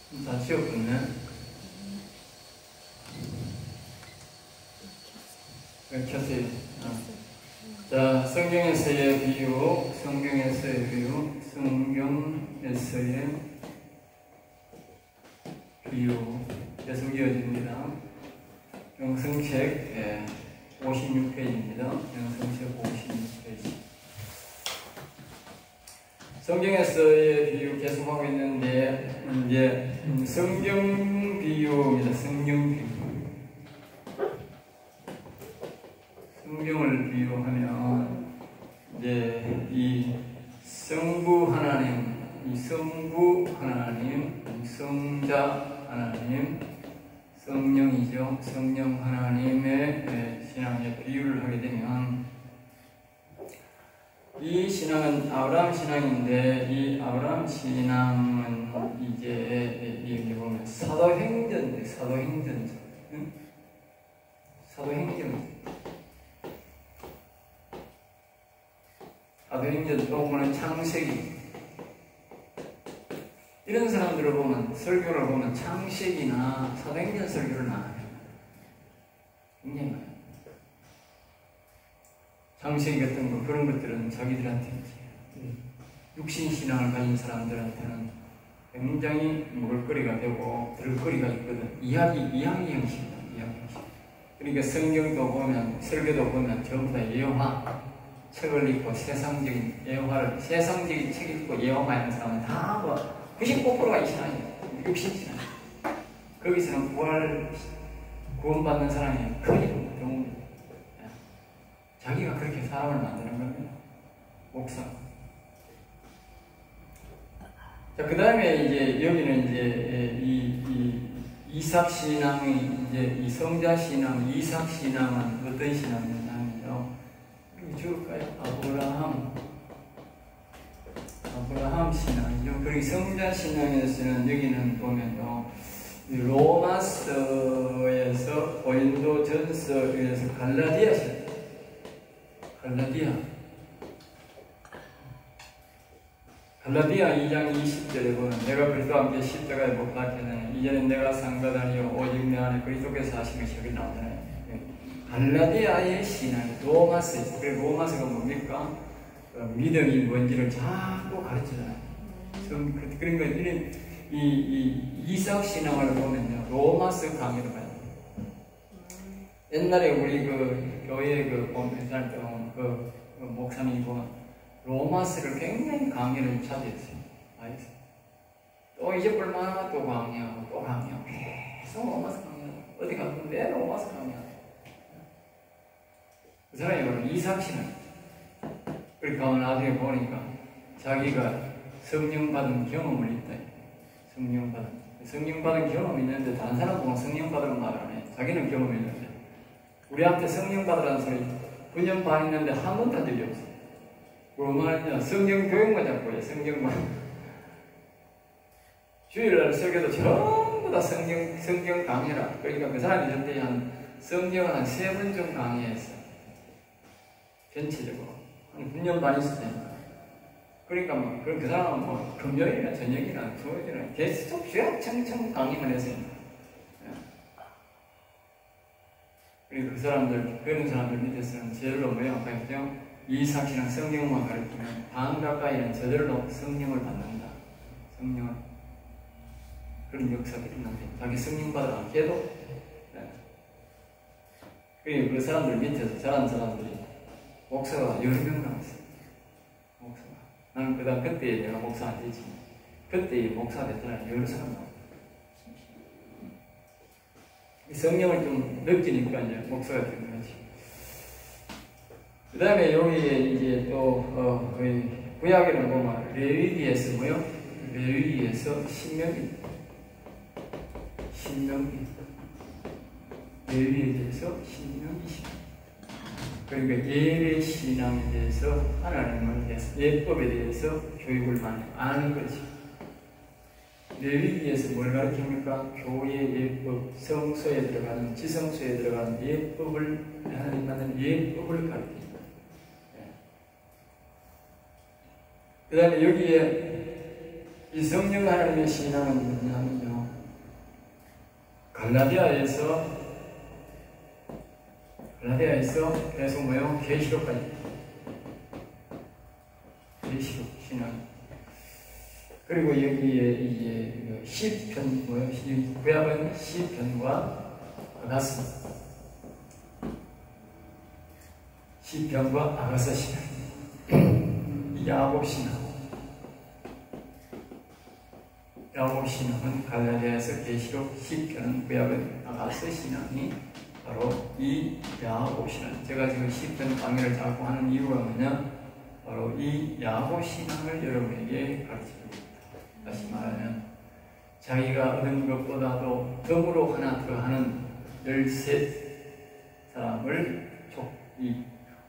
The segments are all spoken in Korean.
다 지웠군요. 켰어요. 자, 성경에서의 비유, 성경에서의 비유 계속 이어집니다. 영성책 56페이지입니다. 영성책 56페이지. 성경에서의 비유 계속하고 있는데, 이제 성경 비유입니다. 성경 비유. 성경을 비유하면, 이제 이 성부 하나님, 성자 하나님, 성령이죠. 성령 하나님의 신앙에 비유를 하게 되면, 이 신앙은 아브라함 신앙인데, 이 아브라함 신앙은 이제 여기 보면 사도행전, 응? 사도행전 또 보면 창세기, 이런 사람들을 보면, 설교를 보면 창세기나 사도행전 설교를 안 해요. 굉장히 많아요. 창세기 같은 거, 그런 것들은 자기들한테 육신신앙을 가진 사람들한테는 굉장히 먹을거리가 되고 들을거리가 있거든. 이야기 형식이다. 이야기 형식. 그러니까 성경도 보면, 설교도 보면 전부 다 예화 책을 읽고 세상적인 책 읽고 예화만 하는 사람은 다 99%가 이 신앙이에요. 육신신앙. 거기서는 구원받는 사람이 거의 드문. 자기가 그렇게 사람을 만드는 겁니다. 목사. 자, 그 다음에 이제 여기는 이제 이 이삭 신앙이 이제 이 성자 신앙, 이삭 신앙은 어떤 신앙이냐면요. 여기 줄까요? 아브라함 신앙이죠. 그리고 성자 신앙에서는 여기는 보면요. 로마서에서 고린도전서에서 갈라디아 2장 20절에 보면 내가 그리스도와 함께 십자가에 못 박혔나니 이제는 내가 상가다니요 오직 내 안에 그리스도께서 하신 것이 여기 나오잖아요. 갈라디아의 신앙이 로마서에서, 그리고 로마서가 뭡니까? 믿음이 뭔지를 자꾸 가르치잖아요. 그러니까 이 이삭 신앙을 보면요, 로마서 강의를 봐요. 옛날에 우리 그 교회 맨날 그 목사님이 보면 로마서를 굉장히 강의를 자주 했어요. 알겠어요? 또 잊어볼만 또 강의하고 또 강의하고 계속 로마서 강의하고 어디 가면 내 로마서 강의하고. 그 사람이 바로 이삭 신앙. 그러니까 나중에 보니까 자기가 성령 받은 경험을 있다. 성령 받은 경험이 있는데 다른 사람 보면 성령 받으라고 말을 안 해. 자기는 경험이 있는데. 우리한테 성령 받으라는 소리 9년 반 했는데 한 번도 한 적이 없어. 뭐냐면 성경 교육만 잡고 해. 성경만. 주일날 설교도 전부 다 성경 강의라. 그러니까 그 사람이 전때 성경을 한 3번 좀 강의했어. 전체적으로. 한 9년 반 있을 때니까. 그러니까 그 사람은 금요일이나 저녁이나 토요일이나 계속 주야청청 강의만 했어요. 그리고 그런 사람들 밑에서는 저절로 뭐야? 그냥 이삭이랑 성경만 가르치면 방 가까이는 저절로 성령을 받는다. 성령을. 그런 역사들이 있는데 자기 성령 받으라 안 해도. 그리고 그 사람들 밑에서 자란 사람들이 목사가 여러 명 나왔어요. 목사가. 나는 그때 내가 목사 안 되지. 그때 목사 됐잖아요. 여러 사람 나왔어요. 성령을 좀 느끼니까 이제 목사가 되는 거지. 그 다음에 여기에 이제 또, 구약에는 보면 레위기에서 뭐요? 레위기에서 신명기. 레위기에 대해서 신명기. 그러니까 예배 신앙에 대해서 하나님을 대해서, 예법에 대해서 교육을 많이 아는 거지. 레위기에서 뭘 가르칩니까? 교회 예법, 성소에 들어가는, 지성소에 들어가는 예법을, 하나님 만든 예법을 가르칩니다. 그 다음에 여기에 이 성령 하나님의 신앙은 뭐냐면요, 갈라디아에서 계속 뭐요? 계시록까지. 계시록 신앙. 그리고 여기에 이제 시편 뭐요? 구약은 시편과 아가서. 시편과 아가서 신앙. 야곱 신앙. 야곱 신앙은 갈라디아에서 계시록, 시편은 구약은 아가서 신앙이 바로 이 야곱 신앙. 제가 지금 시편 강의를 자꾸 하는 이유가 뭐냐? 바로 이 야곱 신앙을 여러분에게 가르칩니다. 다시 말하면 자기가 얻은 것보다도 덤으로 하나 더 하는 13 사람을 이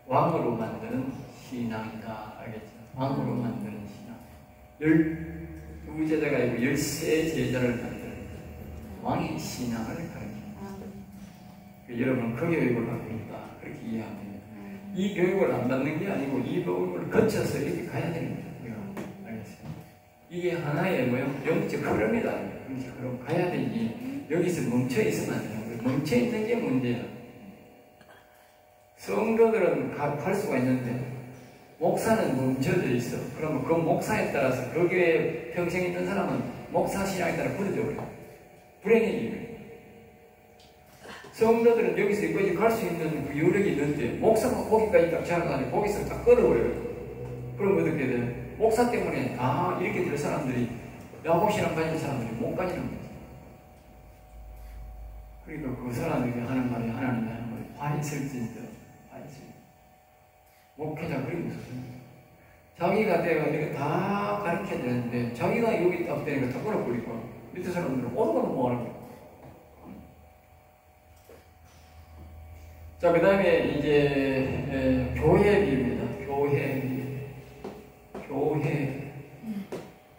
왕으로 만드는 신앙이다. 알겠죠? 왕으로 만드는 신앙. 12제자가 아니고 13제자를 만드는 왕의 신앙을 가르칩니다. 여러분은 그 교육을 받고 있다. 그렇게 이해합니다. 이 교육을 안 받는 게 아니고 이 교육을 거쳐서 이렇게 가야 되는 거예요. 알겠어요? 이게 하나의 영적 흐름이다. 영적 흐름 가야 되지. 여기서 멈춰 있으면 안 되는 거예요. 멈춰 있는 게 문제야. 성도들은 갈 수가 있는데 목사는 멈춰져 있어. 그러면 그 목사에 따라서 그 교회에 평생 있는 사람은 목사 신앙에 따라 부러져 버려. 불행해지고. 성도들은 여기서 여기까지 갈 수 있는 그 요력이 있는데 목사가 거기까지 딱 자라가지고 거기서 딱 끌어버려요. 그럼 어떻게 돼? 목사 때문에 다 이렇게 될 사람들이 야곱신앙 가진 사람들이 못 가지는 거지. 그러니까 그 사람들이 하는 말이 하나님 하는 말이 화이슬진들 목회자 그리 무섭습니다. 자기가 내가 이렇게 다 가르쳐야 되는데 자기가 여기 딱 되니까 다 끌어버리고 밑에 사람들은 오르가는 뭐 하는 거야. 자, 그 다음에 이제 교회비입니다. 교회.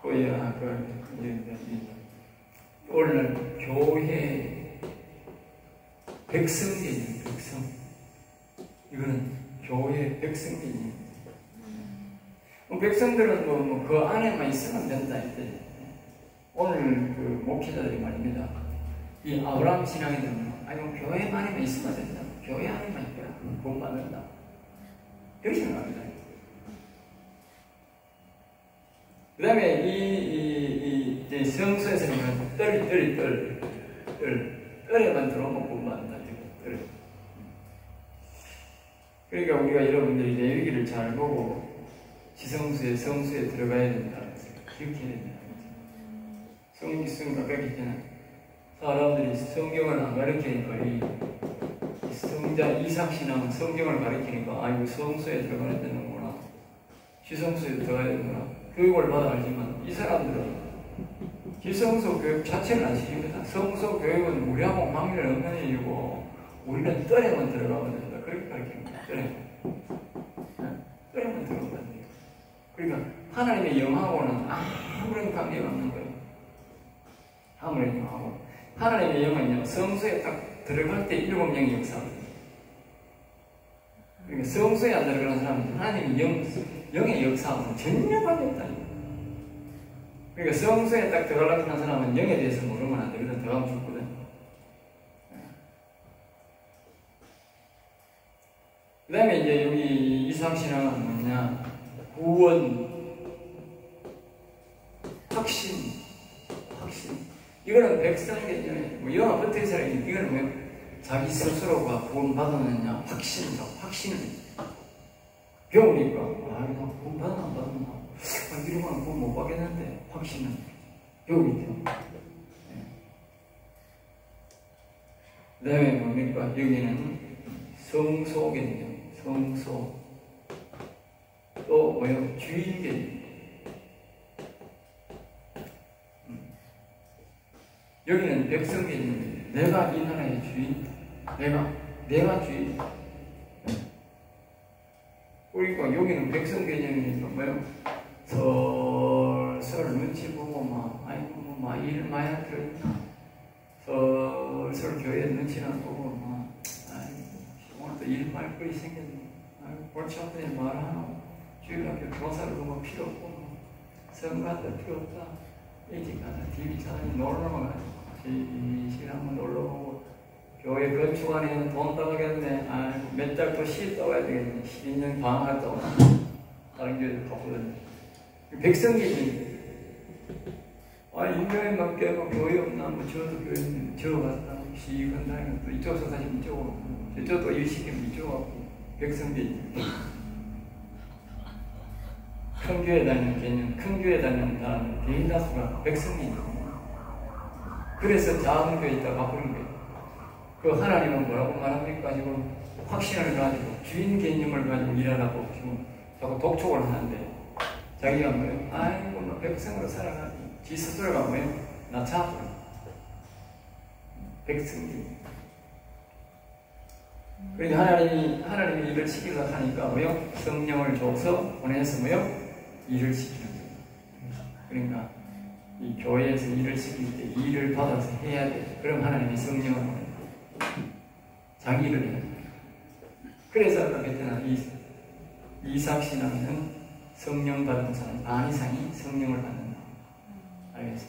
그야, 오늘 교회 백성개념, 백성. 이거는 교회 백성개념. 백성들은 그 안에만 있으면 된다 이때. 오늘 그 목회자들이 말입니다. 이 아브라함 신앙이들은 아니 교회만에만 있으면 된다. 교회 안에만 있거라. 돈 받는다. 이렇게 생각합니다. 그 다음에 이 성수에서는 뜰에만 들어오면 돈 받는다. 뜰. 그러니까 우리가 여러분들이 레위기를 잘 보고 성수에 들어가야 된다는 것을 기억해야 됩니다. 성경 가깝기 때문에 사람들이 성경을 안 가르치니까 이 성자 이삭신앙은 성경을 가르치니까 아이고 성수에 들어가야 되는구나, 지성수에 들어가야 되는구나 교육을 받아 알지만 이 사람들은 지성소 교육 자체를 안 시킵니다. 성소 교육은 우리하고 관계를 없는 일이고 우리는 뜰에만 들어가면 된다. 그렇게 가르칩니다. 뜰에만 들어가면 돼요. 그러니까 하나님의 영하고는 아무런 관계가 없는 거예요. 아무런 영하고 하나님의 영은요 성소에 딱 들어갈 때 7명이 역사합니다. 그러니까 성소에 안 들어가는 사람은 하나님의 영의 역사하고는 전혀 관계없다니까. 그러니까 성소에 딱 들어가려고 하는 사람은 영에 대해서 모르면 안 되거든. 들어가면 죽거든. 그 다음에 이제 여기 이삭신앙은 뭐냐? 구원, 확신. 이거는 백성의 영화 버티사람이 이거는 뭐예요? 자기 스스로가 구원받았느냐? 확신을. 배우니까, 나 구원받았나 안 받았나? 이러면 구원 못 받겠는데, 확신은 배우니까. 그 다음에 뭡니까? 여기는 성소개념, 성소. 또 뭐예요? 주인개념. 여기는 백성개념이에요. 내가 이 나라의 주인. 내가 주인. 그러니까 여기는 백성개념이니까 뭐예요? 설설 눈치 보고 일 많이 들었나? 설설 교회 눈치나 보고 오늘 또 일 말거리 생겼네. 골치 아프니 말하노. 주일학교 교사를 보면 필요 없고 성가도 필요 없다. 일찍 가서 TV 찾아니 놀러 가가지고 시시간 한번 놀러 오고 교회 건축 안에는 돈 떠가겠네. 아이고 몇 달 또 시 떠가야 되겠네. 12년 방학 동안 다른 교회도 가보던데 백성계인데 인명에 맞게 교회 없나 뭐 저도 교회 있는데 저 갔다 시간 다니면 또 이쪽에서 다시 이쪽으로 저쪽도 일 시키면 이쪽으로 가고 백성계인 큰 교회 다니는 개념, 큰 교회 다니는 사람은 대인다수가 백성이에요. 그래서 작은 교회에 있다가 바꾸는 거예요. 그 하나님은 뭐라고 말합니까? 지금 확신을 가지고 주인 개념을 가지고 일하라고 지금 자꾸 독촉을 하는데 자기가 뭐예요? 아이고 뭐 백성으로 살아가지. 지 스스로가 뭐예요? 나 차고 백성이. 그러니까 하나님이 일을 시키려 하니까 뭐요? 성령을 줘서 보내서 뭐요? 일을 시키는 거예요. 그러니까 이 교회에서 일을 시킬 때 일을 받아서 해야 돼. 그럼 하나님이 성령을 보내는 거예요. 자기 일을 해야 돼. 그래서 아까 그랬잖아. 이삭 신앙은 성령 받은 사람 반 이상이 성령을 받는다. 알겠어?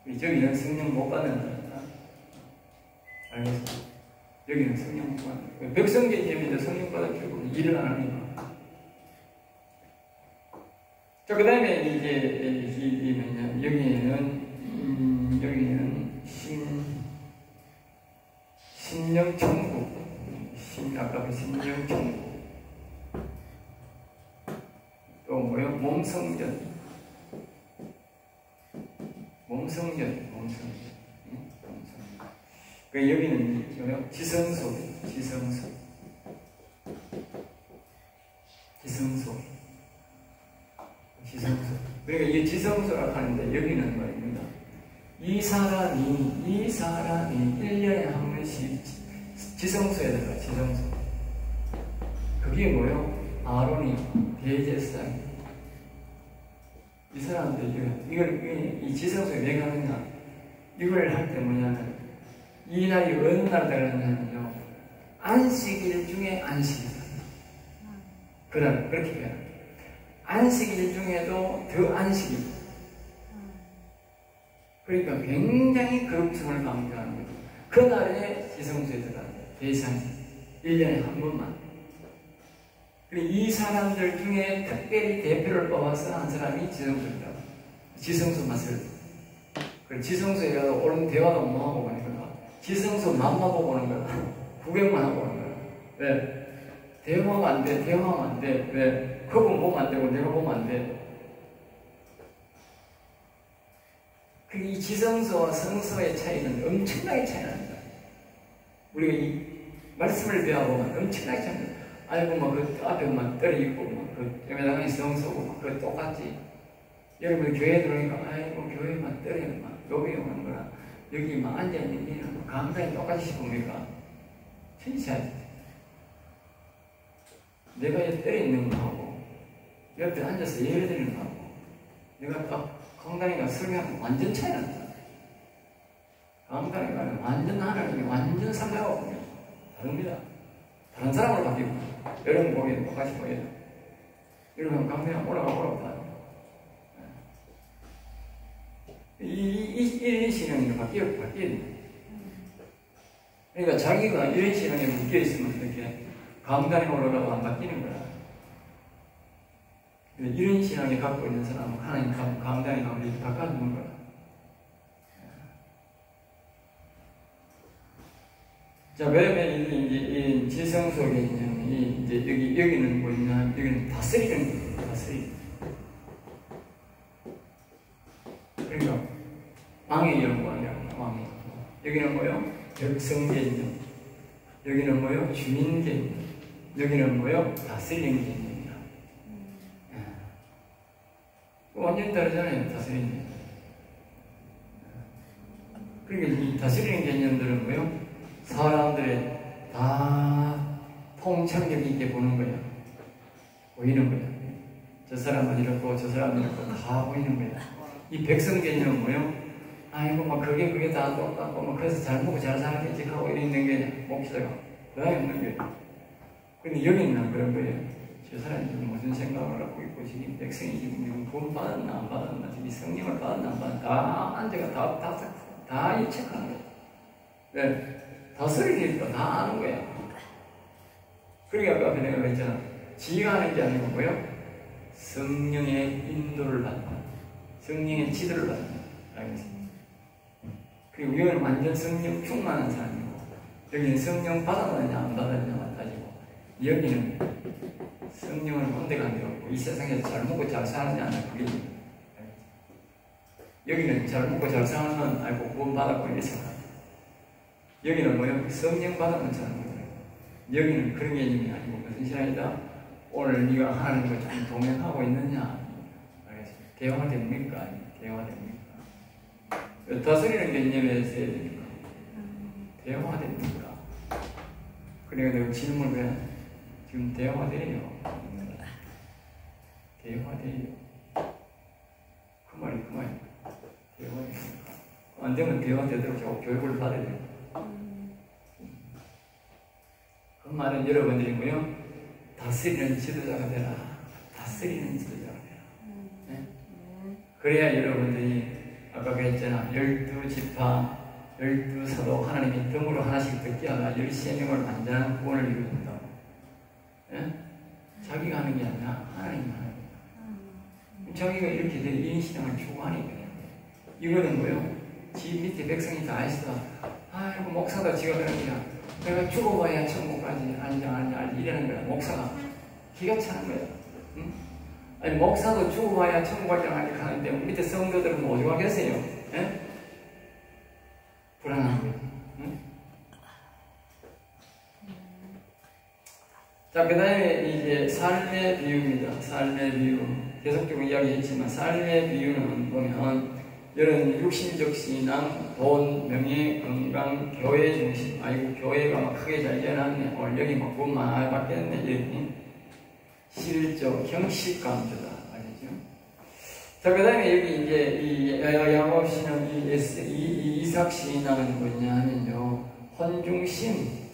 저기는 성령 못 받는다. 알겠어? 여기는 성령 못 받는다. 백성 개념인데 성령 받을 필요가 일을 안 하니까. 자, 그 다음에 이제 여기는 신령천국, 아까 그 신령천국, 또 뭐요? 몸성전. 그 여기는 뭐요? 지성소. 그러니까 이게 지성소라고 하는데 여기는 말입니다. 이 사람이 1년에 한 번씩 지성소에 들어가. 지성소. 그게 뭐요? 아론이 대제사장. 이 사람들 이 지성소에 왜 가느냐? 이걸 할 때 뭐냐면 이 날이 어느 날 되느냐면요. 안식일 중에 안식일. 그날 그렇게 해요. 안식일 중에도 더 안식일. 그러니까 굉장히 거룩성을 강조하는 거죠. 그날에 지성소에 들어가요. 대상이 1년에 한 번만. 그리고 이 사람들 중에 특별히 대표를 뽑아서 한 사람이 지성소입니다. 지성소 맛을. 그리고 지성소에 가서 오른 대화도 못 하고 보는 거야. 지성소 맘만 보고 오는 거야. 구경만 하고 오는 거야. 왜? 대화하면 안 돼. 왜? 그분 보면 안 되고 내가 보면 안 돼. 이 지성소와 성소의 차이는 엄청나게 차이 납니다. 우리가 이 말씀을 배워보면 엄청나게 차이 납니다. 아이고, 그 앞에만 떨어 있고, 그 에메당이 성소고, 그 똑같지. 여러분, 교회 들어오니까, 아이고, 교회만 떨어있는 여기 오는 거랑, 여기 앉아있는 일은 강단이 똑같이 싶습니까? 천지차이. 내가 여기 떨어있는 거하고, 옆에 앉아서 예배드리는 거하고, 내가 딱 강단이가 설교하면 완전 차이 난다. 강단이가 완전 하나님이 완전 상대하고 다릅니다. 다른 사람으로 바뀌고, 여러분 보기에는 똑같이 보여요. 여러분 강단이가 올라가고 이런 신앙이 바뀌어야 돼. 그러니까 자기가 이런 신앙에 묶여있으면 이렇게 강단에 올라가고 안 바뀌는 거야. 이런 신앙을 갖고 있는 사람은 하나님 강단에 가면 이렇게 바꿔주는 거야. 자, 그러면 이 지성소 개념이 이제 여기는 뭐냐? 여기는 다스리는 거예요. 다스리는. 그러니까 왕의 영광이라고 왕의. 여기는 뭐요? 백성 개념. 여기는 뭐요? 주인 개념. 여기는 뭐요? 다스리는 개념이야. 완전히 다르잖아요. 다스리는 개념. 그러니까 이 다스리는 개념들은 뭐요? 사람들의 다 통찰력 있게 보는 거야. 보이는 거야. 저 사람은 이렇고 저 사람은 이렇고 다 보이는 거야. 이 백성 개념은 뭐요? 아이고 그게 다 똑같고 그래서 잘 먹고 잘 살겠지 하고 있는 게 목표가 그 다음에 없는 거예요. 근데 여기는 그런 거예요. 저 사람이 지금 무슨 생각을 갖고 있고 지금 백성이 지금 돈 받았나 안 받았나 지금 성령을 받았나 안 받았나 다 앉아가 다 인척하는 거야. 왜? 다스리니까 다 아는 거야. 그러니까 아까 내가 그랬잖아. 지가 하는 게 아니고 뭐요? 성령의 인도를 받는, 성령의 지도를 받는, 알겠습니다. 그리고 우리는 완전 성령 충만한 사람이고, 여기는 성령 받았느냐 안 받았느냐만 따지고, 여기는 성령을 본데가 되었고, 이 세상에서 잘 먹고 잘 사느냐 안 그게 여기는 잘 먹고 잘 사는 건 알고 구원 받았고 이렇게 생각합니다. 여기는 뭐요? 성령 받았는 사람이고, 여기는 그런 개념이 아니고 무슨 신앙이다? 오늘 네가 하나님과 좀 동행하고 있느냐? 알겠습니다. 대화됩니까? 대화됩니까? 다스리는 개념에서 해야 됩니까? 대화됩니까? 그러니까 내가 질문을 해. 지금 대화돼요. 대화돼요. 그 말이 대화됩니까? 안 되면 대화되도록 자꾸 교육을 받아야 돼요. 그 말은 여러분들이 뭐요? 다스리는 지도자가 되라. 다스리는 지도자가 되라. 네? 그래야 여러분들이 아까 그랬잖아. 12지파, 12사도 하나님이 덤으로 하나씩 듣게 하라. 13명을 완전한 구원을 이루어준다고. 네? 자기가 하는 게 아니라 하나님이 하는 거야. 자기가 이렇게 된 인신앙을 추구하니까. 이거는 뭐요? 지 밑에 백성이 다 있어. 아이고 목사가 지가 그런 거야. 내가 죽어봐야 천국까지 알지 이러는 거야. 목사가 기가 차는 거야. 응? 아니 목사도 죽어봐야 천국까지 알지 하는데 밑에 성도들은 뭐 오죽하겠어요? 예? 불안한 거야. 응? 자, 그 다음에 이제 삶의 비유입니다. 삶의 비유. 계속적으로 이야기했지만 삶의 비유는 보면 이런 육신적 신앙, 돈, 명예, 건강, 교회 중심. 아이고 교회가 막 크게 잘 일어났네. 오늘 여기 막 돈 많이 받겠네. 여기 실적, 형식 강조다. 알겠죠? 자, 그 다음에 여기 이제 이 야곱 신앙, 이 이삭 신앙은 뭐냐 하면요. 헌중심.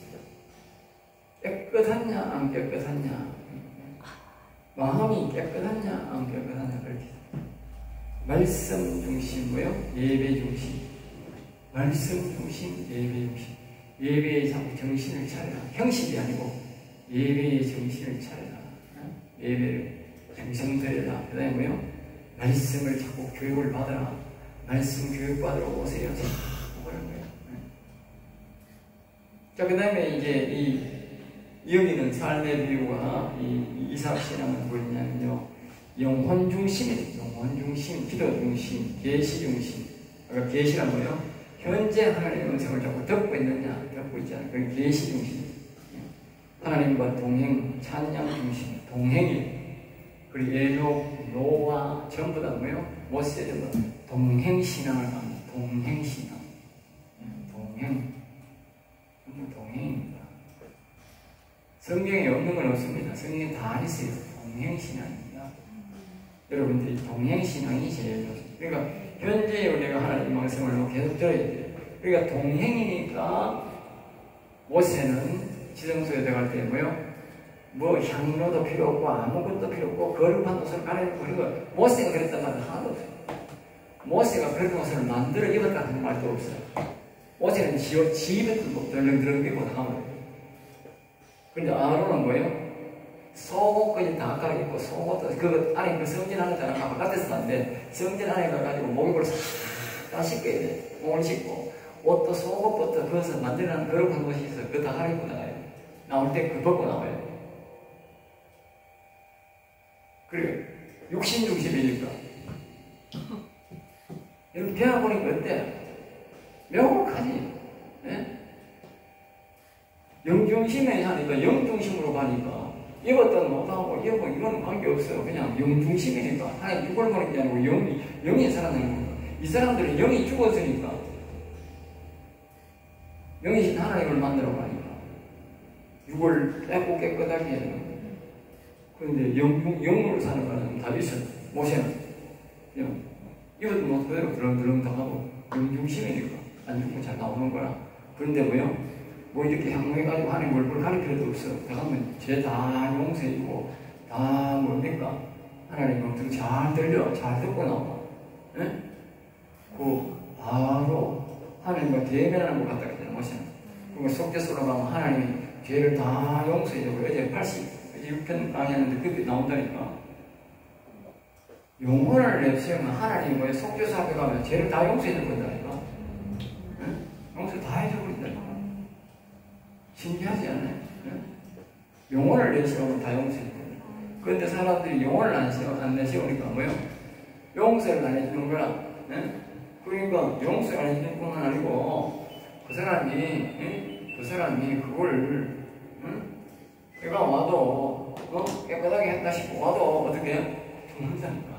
깨끗하냐, 안 깨끗하냐. 마음이 깨끗하냐, 안 깨끗하냐. 그렇게. 말씀 중심, 뭐요? 예배 중심. 말씀 중심, 예배 중심. 예배에 자꾸 정신을 차려라. 형식이 아니고 예배에 정신을 차려라. 예배를 정성들여라. 그 다음에 뭐요? 말씀을 자꾸 교육을 받아라. 말씀 교육 받으러 오세요. 그런 거예요. 자, 그 다음에 이제 여기는 삶의 비유가 이삭 신앙은 뭐냐면요. 영혼 중심이에요. 영혼 중심, 기도 중심, 계시 중심. 아까 계시란 뭐예요? 현재 하나님의 음성을 자꾸 듣고 있느냐, 듣고 있잖아요. 그게 계시 중심. 하나님과 동행, 찬양 중심, 동행이. 그리고 에녹, 노아 전부 다 뭐예요? 모세 전부 다 동행 신앙을 합니다. 동행 신앙. 동행. 전부 동행입니다. 성경에 없는 건 없습니다. 성경에 다 있어요. 동행 신앙입니다. 여러분들이 동행신앙이 제일 좋습니다. 그러니까 현재 우리가 하나님 말씀을 계속 들어야 돼요. 그러니까 동행이니까 모세는 지성소에 들어갈 때 뭐요? 뭐 향로도 필요 없고 아무것도 필요 없고 거룩한 옷을 갈아입고 그리고 모세가 그랬단 말은 하나도 없어요. 모세가 그런 옷을 만들어 입었다는 말도 없어요. 모세는 지 입었던 거 덜렁덜렁 입고 나가면 돼요. 근데 아론은 뭐예요? 속옷까지 다 갈아입고 속옷도 그 안에 그 성전 안에 있잖아. 바깥에서 하는데 성전 안에 가가지고 목욕을 싹 다 씻고 해야 돼. 몸을 씻고 옷도 속옷부터 그것을 만들어놓은 거룩한 옷이 있어. 그거 다 갈아입고 나가야 돼. 나올 때 그거 벗고 나와야 돼. 그래 육신 중심이니까 이렇게 배워보니까 어때? 명확하지? 네? 영중심에 하니까 영중심으로 가니까 입었던 못하고 입고 이건 관계없어요. 그냥 영중심이니까. 하나님 육을 보는 게 아니고 영이 살아나는 겁니다. 이 사람들은 영이 죽었으니까 영이신 하나님을 만나러 가니까 육을 빼고 깨끗하게 해야 되는 거예요. 그런데 영으로 사는 사람은 다 있어요. 모세는 입었던 못 그대로 드렁드렁 당하고 영중심이니까 안 죽고 잘 나오는 거라. 그런데 뭐요? 뭐 이렇게 향후해가지고 하나님 얼굴 가릴 필요도 없어. 다 가면 죄 다 용서해주고 다 뭡니까? 하나님 엄청 잘 들려. 잘 듣고 나와. 예? 그 바로 하나님과 대면하는 것 같다 그랬잖아요. 모세는. 그리고 속죄소로 가면 하나님이 죄를 다 용서해주고 어제 86편 강의하는데 그게 나온다니까. 영혼을 내세우면 하나님과의 속죄소 앞에 가면 죄를 다 용서해줄 건다니까. 응? 용서 다 해줘버린다니까. 신기하지 않아요? 응? 영혼을 내세우면 다 용서해줘. 그런데 사람들이 영혼을 안 내세우니까 뭐요? 용서를 안 해주는 거라. 응? 그러니까 용서를 안 해주는 뿐만 아니고 그 사람이 그걸 걔가 와도 깨끗하게 했다 싶고 와도 어떻게 죽는다니까.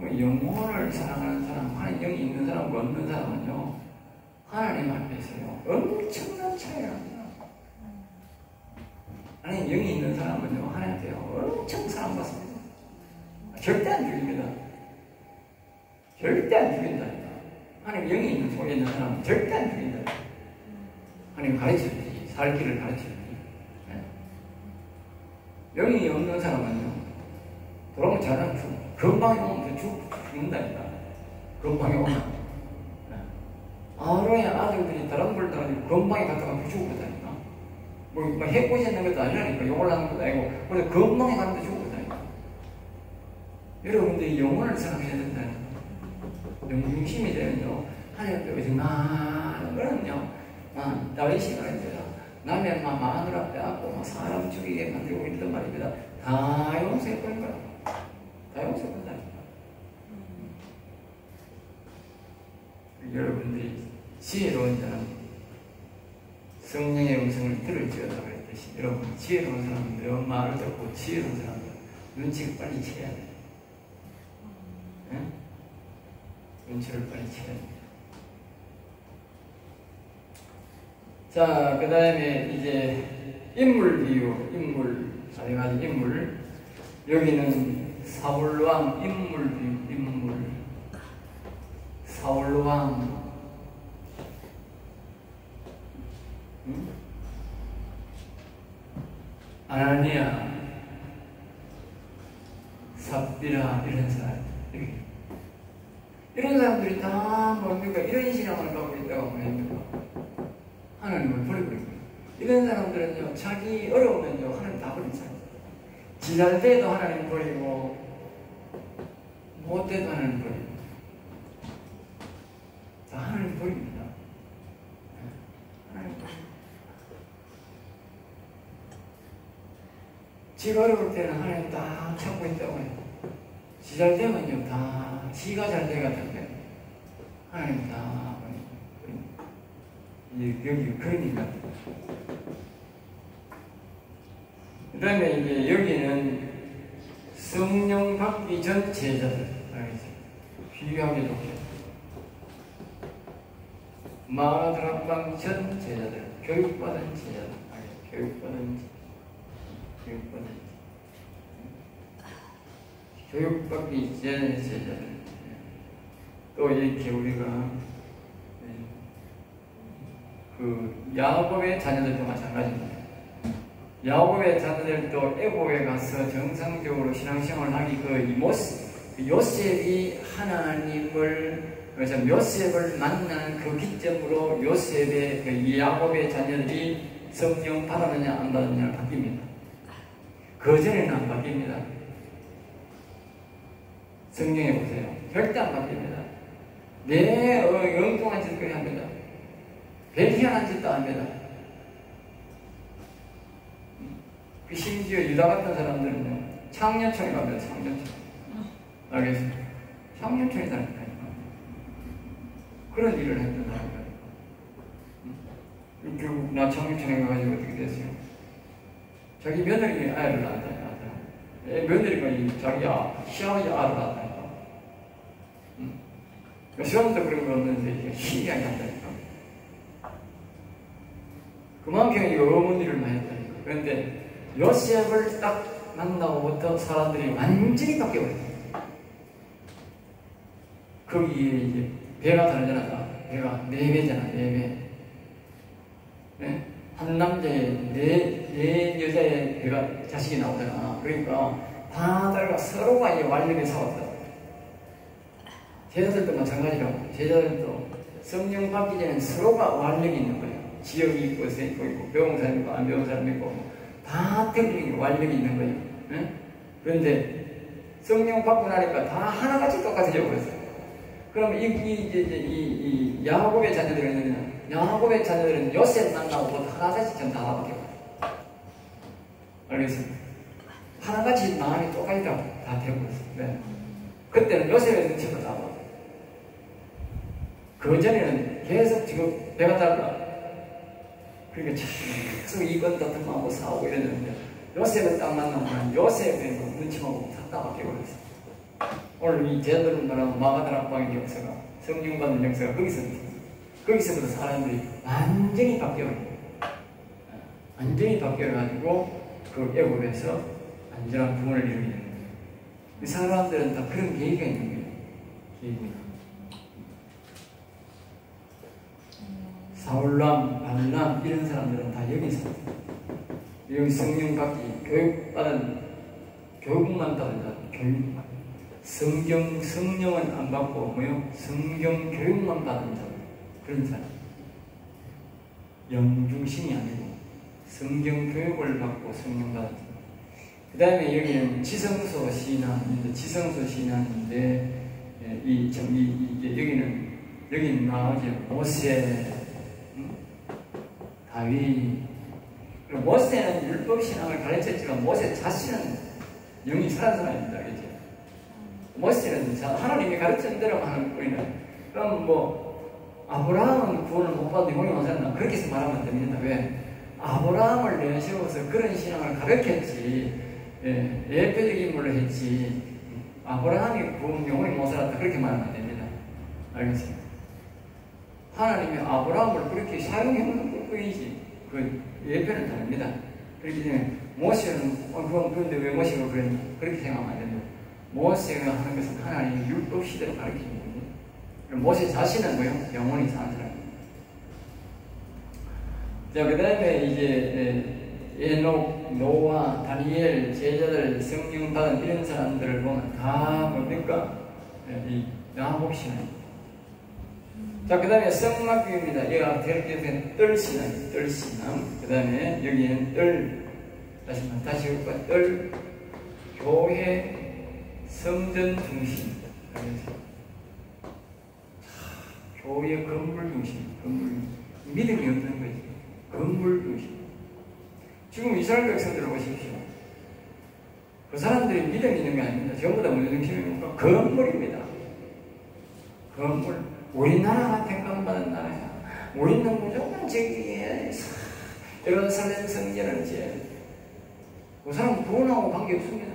영혼을 사랑하는 사람, 하나님 영이 있는 사람과 없는 사람은요, 하나님 앞에서요 엄청난 차이가 납니다. 하나님 영이 있는 사람은요 하나님한테 엄청 사랑받습니다. 절대 안 죽입니다. 절대 안 죽인다니까. 하나님 영이 있는 속에 있는 사람은 절대 안 죽인다. 하나님 가르쳐주지. 살 길을 가르쳐주지. 네? 영이 없는 사람은요 돌아오면 잘하면 죽어. 건방에 오면 죽는다니까. 건방에 오면. 네? 아론의 아들들이 다른 걸 따가지고 건방에 갔다가 죽었다니까. 뭐 해코지 있는 것도 아니라니까. 욕을 하는 것도 아니고 그래서 건방에 갔다 죽었다니까. 여러분들이 영혼을 사랑해야 된다니까. 영중심이 되면요 하나님 앞에 많은 거는요 다윗이 말입니다. 남의 마늘 앞에 앉고 사람 죽이게 만들고 있단 말입니다. 다 용서해버린 거야. 다 용서해본다니까. 여러분들이 지혜로운 자는 성령의 음성을 들을지어다 그랬듯이 여러분 지혜로운 사람은 내 말을 듣고 지혜로운 사람은 눈치를 빨리 채야 돼. 네? 눈치를 빨리 채야 돼. 자, 그 다음에 이제 인물 비유, 네 가지 인물. 여기는 사울왕 인물 비유, 인물. 사울왕. 아나니아, 삽비라 이런 사람. 이런 사람들이 다 뭡니까? 이런 신앙을 갖고 있다고 합니까? 하나님을 버리고 있고요. 이런 사람들은요, 자기 어려우면요, 하나님 다 버리잖아요. 지날 때도 하나님 버리고, 못 때도 하나님 버리고. 다 하나님 버립니다. 하나님 버립니다. 지가 어려울 때는 하나님 다 찾고 있다고 해요. 지 잘 되면요, 다, 지가 잘 돼가 텐데, 하나님 다 버립니다. 여기 그러니까. 그 다음에 이제 여기는 성령 받기 전 제자들. 알겠죠? 비유하기 좋게. 마라드락방 전 제자들. 교육받은 제자들. 알겠죠? 교육받기 전 제자들. 또 이렇게 우리가 그 야곱의 자녀들도 마찬가지입니다. 야곱의 자녀들도 애굽에 가서 정상적으로 신앙생활을 하기 요셉이 하나님을 그래서 요셉을 만나는 그 기점으로 요셉의 그 야곱의 자녀들이 성령 받았느냐 안 받았느냐를 바뀝니다. 그 전에는 안 바뀝니다. 성령에 보세요. 절대 안 바뀝니다. 내 엉뚱한 짓거리 합니다. 배희한한 짓도 합니다. 그 심지어 유다 같은 사람들은요, 창녀촌에 갑니다. 창녀촌. 알겠습니까? 창녀촌에 다닌다니까. 그런 일을 했던 사람들. 결국 나 창녀촌에 가가지고 어떻게 됐어요? 자기 며느리 아이를 낳았다니까. 며느리가 자기 시아버지 아를 낳았다니까. 시험도 그런 거 없는데 희귀하게 한다니까. 그만큼 어머니를 많이 했다니까. 그런데 요셉을 딱 만나고부터 사람들이 완전히 바뀌어버렸어요. 거기에 이제 배가 다르잖아. 배가 4배잖아, 4배. 네? 한 남자의 4 여자의 배가 자식이 나오잖아. 그러니까 다들과 서로가 이 완전히 싸웠다. 제자들도 마찬가지라고. 제자들도 성령 받기 전에 서로가 완력이 있는 거예요. 지역이 있고, 세고 있고, 배운 사람 있고, 안 배운 사람 있고, 다 특징이 완력이 있는 거예요. 네? 그런데 성령 받고 나니까 다 하나같이 똑같아져 버렸어요. 그럼 이 야곱의 자녀들은 요셉 만나고 하나같이 전부 다 바뀌어요. 알겠습니다. 하나같이 마음이 똑같이 다 되어버렸어요. 네. 그때는 요셉의 눈치가 다 봐. 그 전에는 계속 지금 배가 달라. 그러니까 계속 이건 다툼하고 싸우고 이랬는데 요셉을 딱 만나면 요셉의 눈치하고 다 바뀌어버렸어요. 오늘 이 제자들을 말하면 마가다락방의 역사가 성령받는 역사가 거기서부터 사람들이 완전히 바뀌어요. 완전히 바뀌어가지고 그 애굽에서 완전한 구원을 이루게 되는 거예요. 이 사람들은 다 그런 계기가 있는 거예요. 계기가. 사울람, 발람 이런 사람들은 다 여기서 여기 성령 받기 교육만 받은 자, 교육만. 성령은 안 받고 뭐요? 성경 교육만 받은 자, 그런 사람. 영중심이 아니고 성경 교육을 받고 성령 받은 사람. 그 다음에 여기는 지성소 신앙인데 여기는 나오죠. 모세, 다윗. 모세는 율법 신앙을 가르쳤지만 모세 자신은 영이 살아난 사람입니다. 그렇죠? 모세는 하나님이 가르친 대로만 하는 뿐이다. 그럼 아브라함은 구원을 못 받는데 형이 못 살았나? 그렇게 해서 말하면 안 됩니다. 왜? 아브라함을 내세워서 그런 신앙을 가르쳤지, 예표적인 걸로 했지, 아브라함이 구원 영혼이 못 살았다. 그렇게 말하면 안 됩니다. 알겠습니다. 하나님이 아브라함을 그렇게 사용해놓은 뿐이지, 그 예표는 다릅니다. 그렇기 때문에 모세는, 그런데 왜 모세가 그랬나? 그렇게 생각하면 안 됩니다. 모세가 하는 것은 하나님이 율법 시대로 가르치는 거예요. 모세 자신은 뭐요? 영원히 사는 사람입니다. 자, 그 다음에 이제 에녹, 노아, 다니엘, 제자들, 성령 받은 이런 사람들을 보면 다 뭡니까? 이 야곱 신앙입니다. 자, 그 다음에 성막교입니다. 여기가 대륙에서는 뜰신앙. 그 다음에 여기는 다시 볼까요? 교회, 성전 중심. 교회 건물 중심. 믿음이 없는 거지. 건물 중심. 지금 이스라엘 백성들을 보십시오. 그 사람들이 믿음이 있는 게 아닙니다. 전부 다 무슨 중심입니까? 건물입니다. 건물. 우리나라 같은 건물은 나라야. 우리는 무조건 저기에 예루살렘 성전을 지어야 돼. 그 사람은 구원하고 관계없습니다.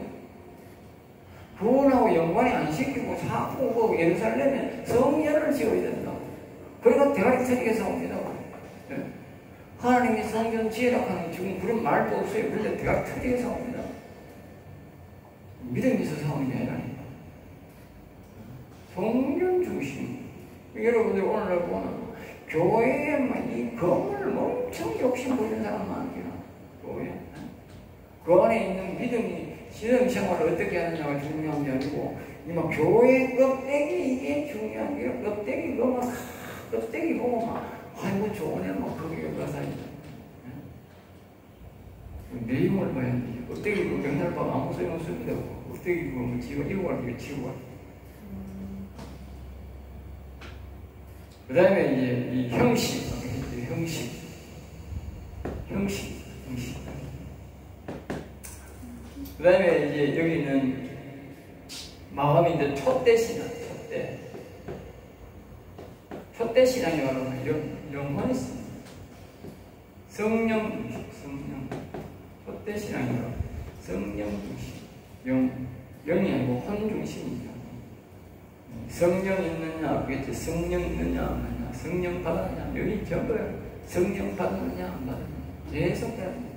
구원하고 연관이 안 시키고 자꾸 예루살렘에 성전을 지어야 된다. 그러니까 대가리 터지게 싸웁니다. 네. 하나님이 성전 지으라고 하는 지금 그런 말도 없어요. 그런데 대가리 터지게 싸웁니다. 믿음이 있어서 싸우는 게 아니라 성전 중심. 여러분들 오늘 보면 교회에만 이 건물을 엄청 욕심 부리는 사람 많아요. 교회. 그 안에 있는 믿음이 신앙생활을 어떻게 하느냐가 중요한 게 아니고 막 교회 껍데기 이게 중요한 게 껍데기 껍데기 보고 아이고 좋으네 거기에 가서 내용을 봐야 돼. 껍데기 맨날 봐 아무 소용 없습니다. 껍데기 그거 지고 이고 갈게 치고 갈. 그 다음에 이제 이 형식. 그 다음에 이제 여기는 마음인데 촛대신앙, 촛대신앙이 바로 영혼이 있습니다. 성령, 촛대신앙이요. 성령 중심, 영이 아니고 혼 중심이죠. 성령 있느냐, 그겠지. 성령 있느냐, 없느냐, 성령 받았느냐, 여기 적어요. 성령 받았느냐, 안 받았느냐. 계속 해야 됩니다.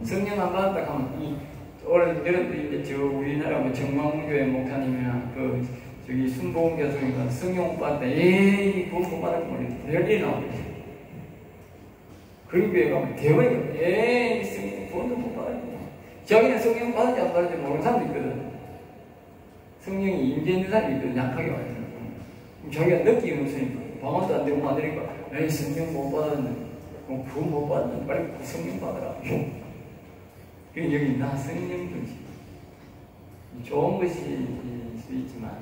성령 안 받았다 하면 오늘 여러분들 이제 우리나라 정광교회 목사님이나 저기 순복음 교수님과 성령 받았다. 에이, 구원 못 받을 거니 별일 나오겠지. 그런 교회 가면 대원이거든. 에이, 성령 구원도 못 받을 거야. 자기는 성령 받을지 안 받을지 모르는 사람도 있거든. 성령이 임재 있는 사람이 있거든. 약하게 와요. 자기가 느끼기 없으니까 방언도 안 되고 만드니까 에이 성령 못 받았는데 구원 못 받았는데 빨리 성령 받으라. 그럼 여기 나 성령 정신 좋은 것일 수 있지만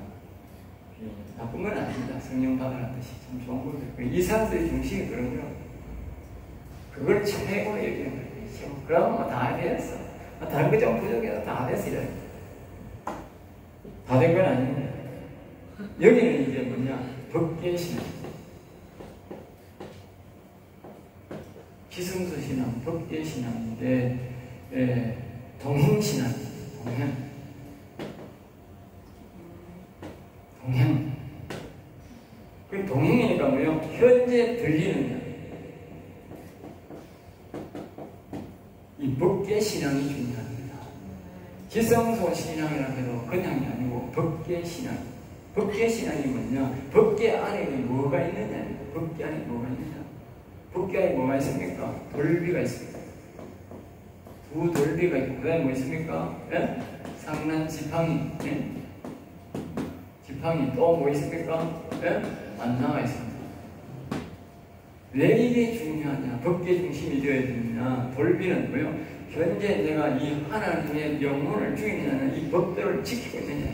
나쁜 건 아닙니다. 성령 받으라는 뜻이 참 좋은 거예요. 이 사람들의 중심이 그런 거예요. 그걸 최고로 여기는 거예요. 그러면 다 됐어. 다른 거 좀 부족해도 다 됐어. 이래. 다 된 건 아닙니다. 여기는 이제 뭐냐? 법계신앙. 기승수 신앙, 법계신앙인데, 동행신앙, 동행. 그 동행이니까 뭐요? 현재 들리는 이 법계신앙이 중요합니다. 기성소 신앙이라고 해도 그냥이 아니고 법계신앙. 법계신앙이 뭐냐? 법계 안에는 뭐가 있느냐? 법계 안에 뭐가 있느냐? 법계 안에 뭐가 있습니까? 돌비가 있습니다. 두 돌비가 있고, 그 다음에 뭐 있습니까? 예? 상난 지팡이. 예? 지팡이 또 뭐 있습니까? 예? 만나가 있습니다. 왜 이게 중요하냐? 법계 중심이 되어야 되느냐? 돌비는 뭐요? 현재 내가 이 하나님의 영혼을 죽이느냐? 이 법대로 지키고 있느냐?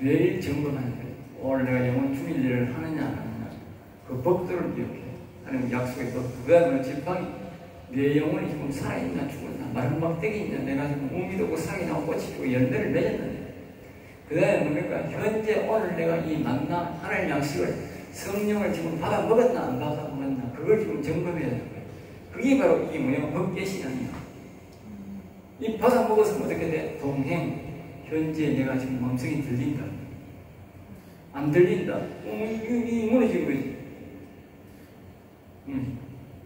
매일 점검하는 거예요. 오늘 내가 영혼 죽일 일을 하느냐 안 하느냐? 그 법대로 기억해. 하나님 약속의 법. 그 다음에 지팡이. 내 영혼이 지금 살아있나 죽었나? 마른 막대기 있냐? 내가 지금 우미도 없고 싹이 나고 꽃이 피고 열매를 맺었는데. 그 다음에 뭡니까? 현재 오늘 내가 이 만나 하나님 양식을 성령을 지금 받아 먹었나 안 받아 먹었나? 그걸 지금 점검해야 되는 거예요. 그게 바로 이게 뭐냐? 법계신앙이야. 이 받아 먹었으면 어떻게 돼? 동행. 현재 내가 지금 음성이 들린다. 안 들린다. 이 무너진 거지.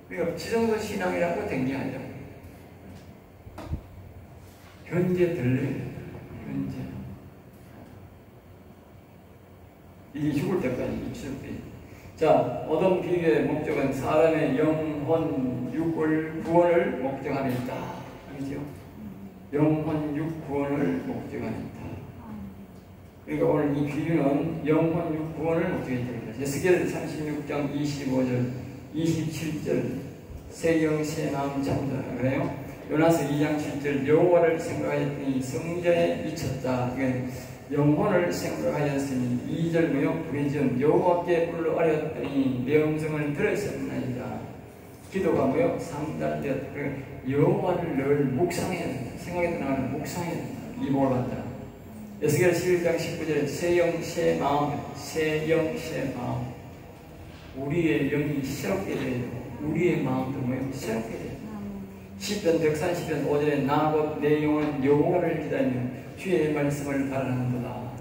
그러니까 지성소 신앙이라고 된 게 아니라 현재 들려야 된다. 현재. 이게 죽을 때까지 지속돼. 자, 어떤 비유의 목적은 사람의 영혼 육구원을 목적하는 있다. 아니죠? 영혼 육구원을 목적하는 있다. 그러니까 오늘 이 비유는 영혼 육구원을 목적했다. 에스겔 36장 25절, 27절 새경 새마음 잠자라 그래요. 요나서 2장 7절 여호와를 생각하였더니 성전에 미쳤다. 영혼을 생각하였으니 2절 무역 부리지은 여호와께 불러 아뢰었더니 명성을 들으셨나이다. 기도가 뭐요? 상달되었다. 여호와를 늘 묵상해야 된다. 생각에 나가는 묵상해야 된다. 이복을 받다. 에스겔 11장 19절에 새 영 새 마음, 새 영 새 마음. 우리의 영이 새롭게 되고 우리의 마음도 뭐요? 새롭게 돼요. 시편 130편 5절에 나 곧 내 영혼은 여호와를 기다리며 주의 말씀을 바라는도다.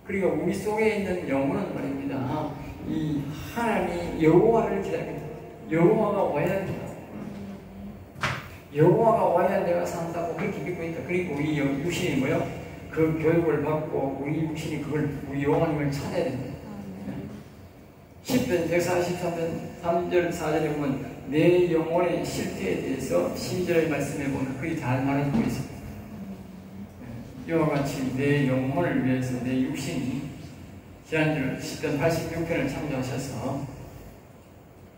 그리고 우리 속에 있는 영혼은 말입니다. 이 하나님이 여호와를 기다립니다. 여호와가 와야 된다. 여호와가 와야 내가 산다고 그렇게 믿고 있다. 그리고 우리 육신이 뭐요? 그 교육을 받고 우리 육신이 그걸 우리 여호와님을 찾아야 된다. 시편 143편 3절 4절에 보면 내 영혼의 실태에 대해서 12절의 말씀에 보면 그게 잘 말해주고 있습니다. 이와 같이 내 영혼을 위해서 내 육신이 지난주 시편 86편을 참조하셔서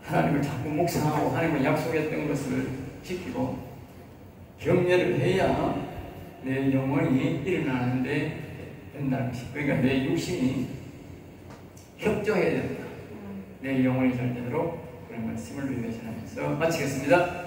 하나님을 자꾸 묵상하고 하나님을 약속했던 것을 지키고 경례를 해야 내 영혼이 일어나는데 된다는 것이. 그러니까 내 육신이 협조해야 된다. 내 영혼이 잘 되도록 그런 말씀을 위해 전하면서 마치겠습니다.